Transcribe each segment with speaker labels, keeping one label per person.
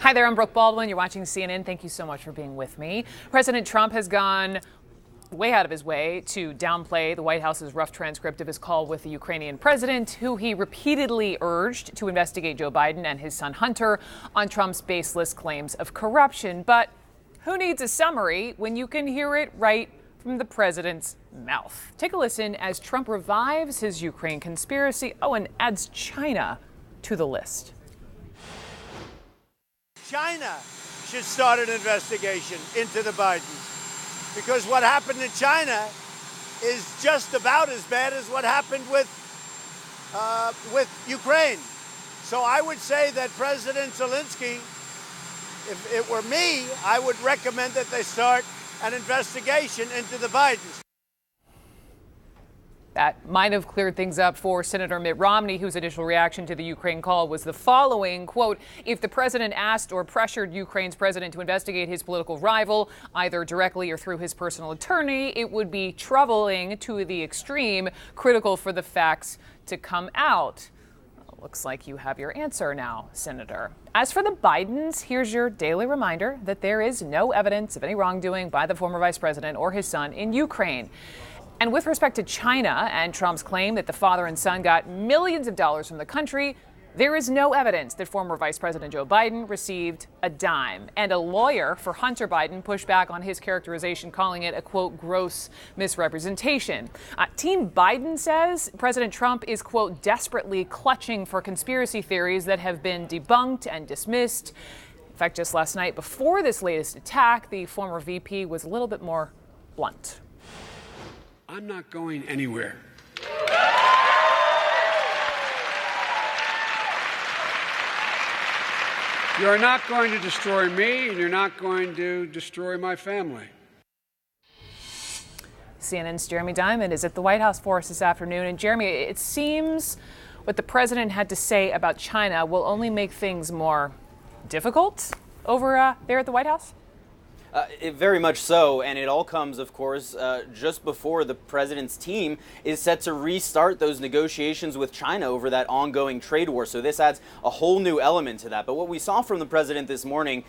Speaker 1: Hi there, I'm Brooke Baldwin. You're watching CNN. Thank you so much for being with me. President Trump has gone way out of his way to downplay the White House's rough transcript of his call with the Ukrainian president, who he repeatedly urged to investigate Joe Biden and his son Hunter on Trump's baseless claims of corruption. But who needs a summary when you can hear it right from the president's mouth? Take a listen as Trump revives his Ukraine conspiracy, and adds China to the list.
Speaker 2: China should start an investigation into the Bidens, because what happened in China is just about as bad as what happened with Ukraine. So I would say that President Zelensky, if it were me, I would recommend that they start an investigation into the Bidens.
Speaker 1: That might have cleared things up for Senator Mitt Romney, whose initial reaction to the Ukraine call was the following, quote, "If the president asked or pressured Ukraine's president to investigate his political rival, either directly or through his personal attorney, it would be troubling to the extreme, critical for the facts to come out." Well, looks like you have your answer now, Senator. As for the Bidens, here's your daily reminder that there is no evidence of any wrongdoing by the former vice president or his son in Ukraine. And with respect to China and Trump's claim that the father and son got millions of dollars from the country, there is no evidence that former Vice President Joe Biden received a dime. And a lawyer for Hunter Biden pushed back on his characterization, calling it a, quote, gross misrepresentation. Team Biden says President Trump is, quote, desperately clutching for conspiracy theories that have been debunked and dismissed. In fact, just last night, before this latest attack, the former VP was a little bit more blunt.
Speaker 3: I'm not going anywhere. You're not going to destroy me, and you're not going to destroy my family.
Speaker 1: CNN's Jeremy Diamond is at the White House for us this afternoon. And Jeremy, it seems what the president had to say about China will only make things more difficult over there at the White House?
Speaker 4: Very much so, and it all comes, of course, just before the president's team is set to restart those negotiations with China over that ongoing trade war. So this adds a whole new element to that. But what we saw from the president this morning,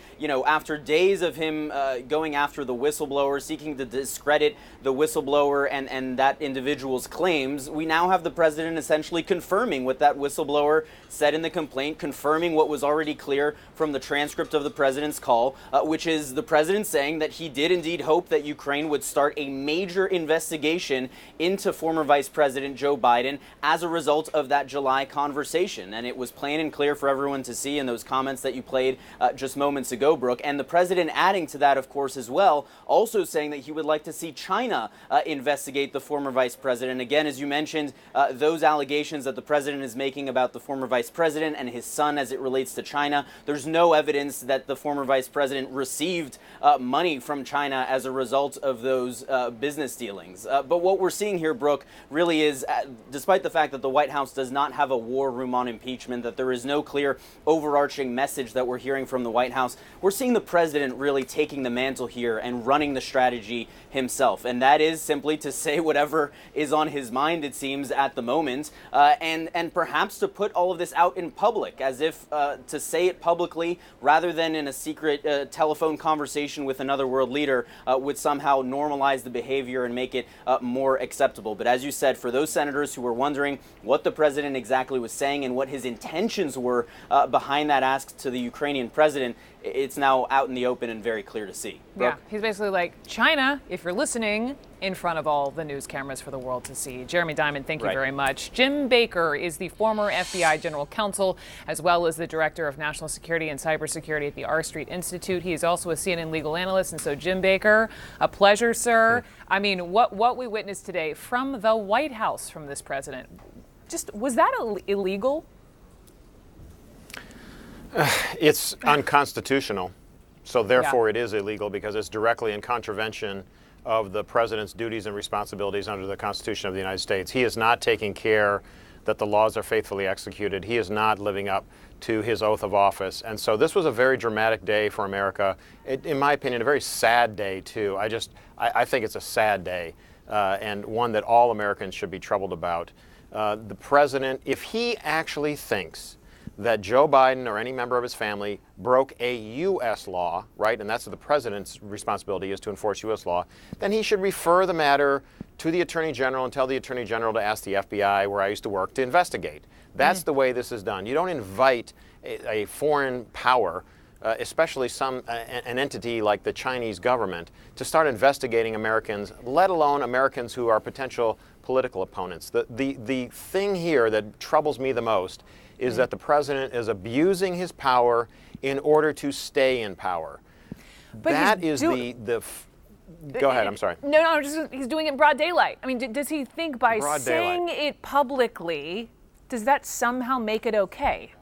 Speaker 4: after days of him going after the whistleblower, seeking to discredit the whistleblower and that individual's claims, we now have the president essentially confirming what that whistleblower said in the complaint, confirming what was already clear from the transcript of the president's call, which is the president saying that he did indeed hope that Ukraine would start a major investigation into former Vice President Joe Biden as a result of that July conversation. And it was plain and clear for everyone to see in those comments that you played just moments ago, Brooke. And the president adding to that, of course, as well, also saying that he would like to see China investigate the former vice president. Again, as you mentioned, those allegations that the president is making about the former vice president and his son as it relates to China, there's no evidence that the former vice president received money from China as a result of those business dealings. But what we're seeing here, Brooke, really is, despite the fact that the White House does not have a war room on impeachment, that there is no clear overarching message that we're hearing from the White House, we're seeing the president really taking the mantle here and running the strategy himself. And that is simply to say whatever is on his mind, it seems, at the moment, and perhaps to put all of this out in public, as if to say it publicly rather than in a secret telephone conversation with another world leader would somehow normalize the behavior and make it more acceptable. But as you said, for those senators who were wondering what the president exactly was saying and what his intentions were behind that ask to the Ukrainian president, it's now out in the open and very clear to see. Brooke?
Speaker 1: Yeah, he's basically like, China, if you're listening, in front of all the news cameras for the world to see. Jeremy Diamond, thank you very much. Jim Baker is the former FBI general counsel, as well as the director of national security and cybersecurity at the R Street Institute. He is also a CNN legal analyst. And so, Jim Baker, a pleasure, sir. I mean, what we witnessed today from the White House from this president, was that illegal?
Speaker 5: It's unconstitutional, so therefore it is illegal because it's directly in contravention of the president's duties and responsibilities under the Constitution of the United States. He is not taking care that the laws are faithfully executed. He is not living up to his oath of office. And so this was a very dramatic day for America. In my opinion, a very sad day, too. I think it's a sad day and one that all Americans should be troubled about. The president, if he actually thinks that Joe Biden or any member of his family broke a U.S. law, right, and that's what the president's responsibility is, to enforce U.S. law, then he should refer the matter to the Attorney General and tell the Attorney General to ask the FBI, where I used to work, to investigate. That's the way this is done. You don't invite a foreign power, especially an entity like the Chinese government, to start investigating Americans, let alone Americans who are potential political opponents. The thing here that troubles me the most is that the president is abusing his power in order to stay in power.
Speaker 1: But
Speaker 5: that is Go ahead, I'm sorry.
Speaker 1: No, he's doing it in broad daylight. I mean, does he think by saying it publicly, does that somehow make it okay?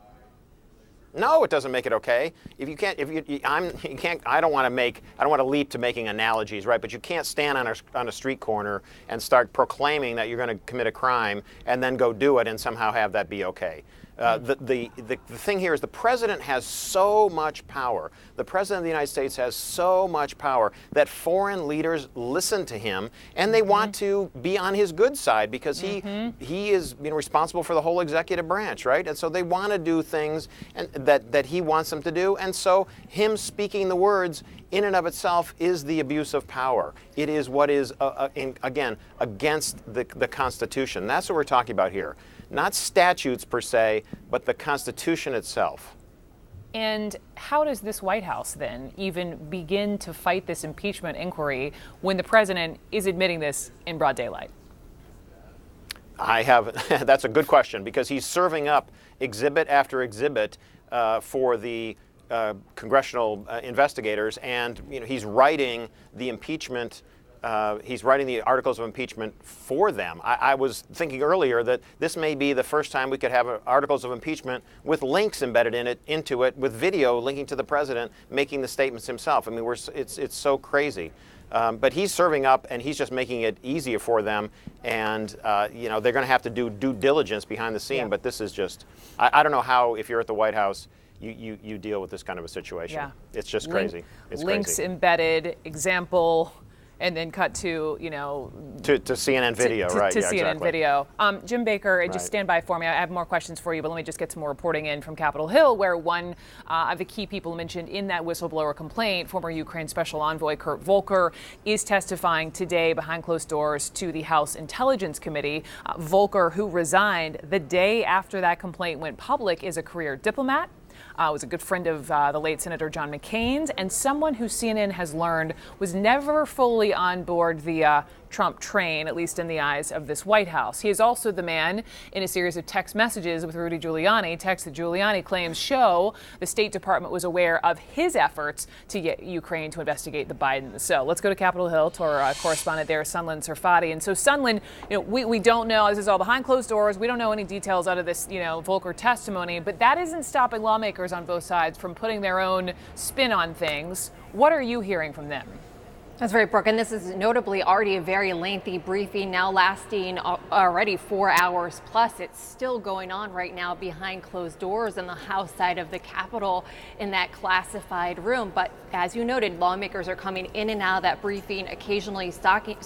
Speaker 5: No, it doesn't make it okay. If you can't, I don't want to leap to making analogies, right? But you can't stand on a street corner and start proclaiming that you're going to commit a crime and then go do it and somehow have that be okay. The thing here is the president has so much power. The president of the United States has so much power that foreign leaders listen to him and they want to be on his good side because he is responsible for the whole executive branch, right? And so they want to do things that he wants them to do. And so him speaking the words in and of itself is the abuse of power. It is what is, again, against the Constitution. That's what we're talking about here. Not statutes per se, but the Constitution itself.
Speaker 1: And how does this White House then even begin to fight this impeachment inquiry when the president is admitting this in broad daylight?
Speaker 5: That's a good question, because he's serving up exhibit after exhibit for the congressional investigators, and he's writing the impeachment. He's writing the articles of impeachment for them. I was thinking earlier that this may be the first time we could have articles of impeachment with links embedded into it, with video linking to the president making the statements himself. I mean, it's so crazy. But he's serving up, and he's just making it easier for them. And they're going to have to do due diligence behind the scene. Yeah. But this is just, I don't know how, if you're at the White House, you deal with this kind of a situation. Yeah. It's just crazy. It's
Speaker 1: links
Speaker 5: crazy.
Speaker 1: Embedded, example. And then cut to,
Speaker 5: to CNN video, right?
Speaker 1: To
Speaker 5: yeah,
Speaker 1: CNN
Speaker 5: exactly.
Speaker 1: video. Jim Baker, just stand by for me. I have more questions for you, but let me just get some more reporting in from Capitol Hill, where one of the key people mentioned in that whistleblower complaint, former Ukraine Special Envoy Kurt Volker, is testifying today behind closed doors to the House Intelligence Committee. Volker, who resigned the day after that complaint went public, is a career diplomat. Was a good friend of the late Senator John McCain's, and someone who CNN has learned was never fully on board the Trump train, at least in the eyes of this White House. He is also the man in a series of text messages with Rudy Giuliani, texts that Giuliani claims show the State Department was aware of his efforts to get Ukraine to investigate the Bidens. So let's go to Capitol Hill to our correspondent there, Sunlen Sarfati. And so Sunlen, we don't know, this is all behind closed doors. We don't know any details out of this, Volker testimony, but that isn't stopping lawmakers on both sides from putting their own spin on things. What are you hearing from them?
Speaker 6: That's right, Brooke, and this is notably already a very lengthy briefing, now lasting already 4 hours plus. It's still going on right now behind closed doors in the House side of the Capitol in that classified room. But as you noted, lawmakers are coming in and out of that briefing, occasionally stopping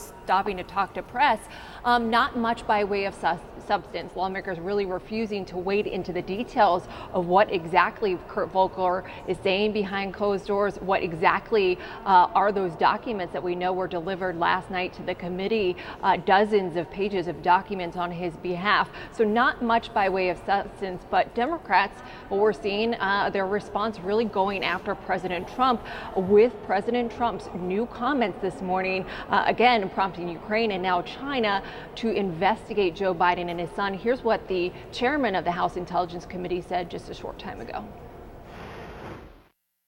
Speaker 6: to talk to press. Not much by way of substance. Lawmakers really refusing to wade into the details of what exactly Kurt Volker is saying behind closed doors, what exactly are those documents that we know were delivered last night to the committee, dozens of pages of documents on his behalf. So not much by way of substance, but Democrats, what we're seeing, their response really going after President Trump, with President Trump's new comments this morning, again prompting Ukraine and now China to investigate Joe Biden and his son. Here's what the chairman of the House Intelligence Committee said just a short time ago.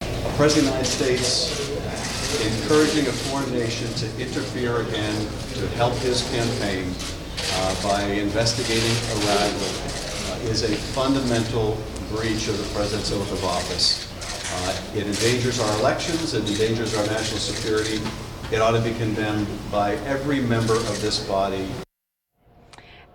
Speaker 7: A president of the United States encouraging a foreign nation to interfere and to help his campaign by investigating a rival is a fundamental breach of the president's oath of office. It endangers our elections, it endangers our national security. It ought to be condemned by every member of this body.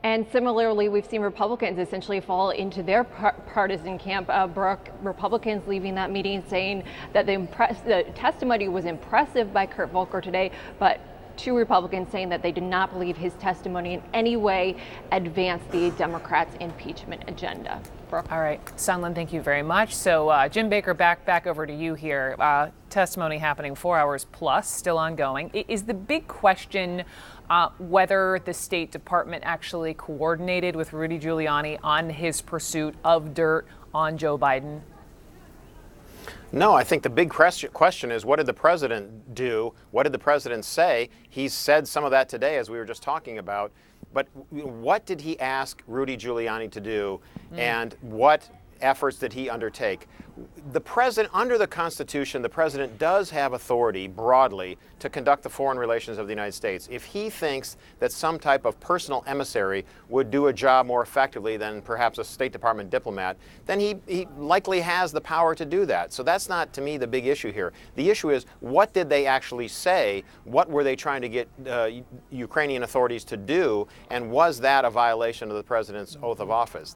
Speaker 6: And similarly, we've seen Republicans essentially fall into their partisan camp. Brooke, Republicans leaving that meeting saying that the testimony was impressive by Kurt Volker today, but two Republicans saying that they did not believe his testimony in any way advanced the Democrats' impeachment agenda. Brooke.
Speaker 1: All right, Sunlen, thank you very much. So Jim Baker, back over to you here. Testimony happening 4 hours plus, still ongoing. Is the big question whether the State Department actually coordinated with Rudy Giuliani on his pursuit of dirt on Joe Biden?
Speaker 5: No, I think the big question is, what did the president do? What did the president say? He said some of that today, as we were just talking about. But what did he ask Rudy Giuliani to do, and what efforts did he undertake? The president, under the Constitution, the president does have authority broadly to conduct the foreign relations of the United States. If he thinks that some type of personal emissary would do a job more effectively than perhaps a State Department diplomat, then he likely has the power to do that. So that's not, to me, the big issue here. The issue is, what did they actually say? What were they trying to get Ukrainian authorities to do? And was that a violation of the president's oath of office?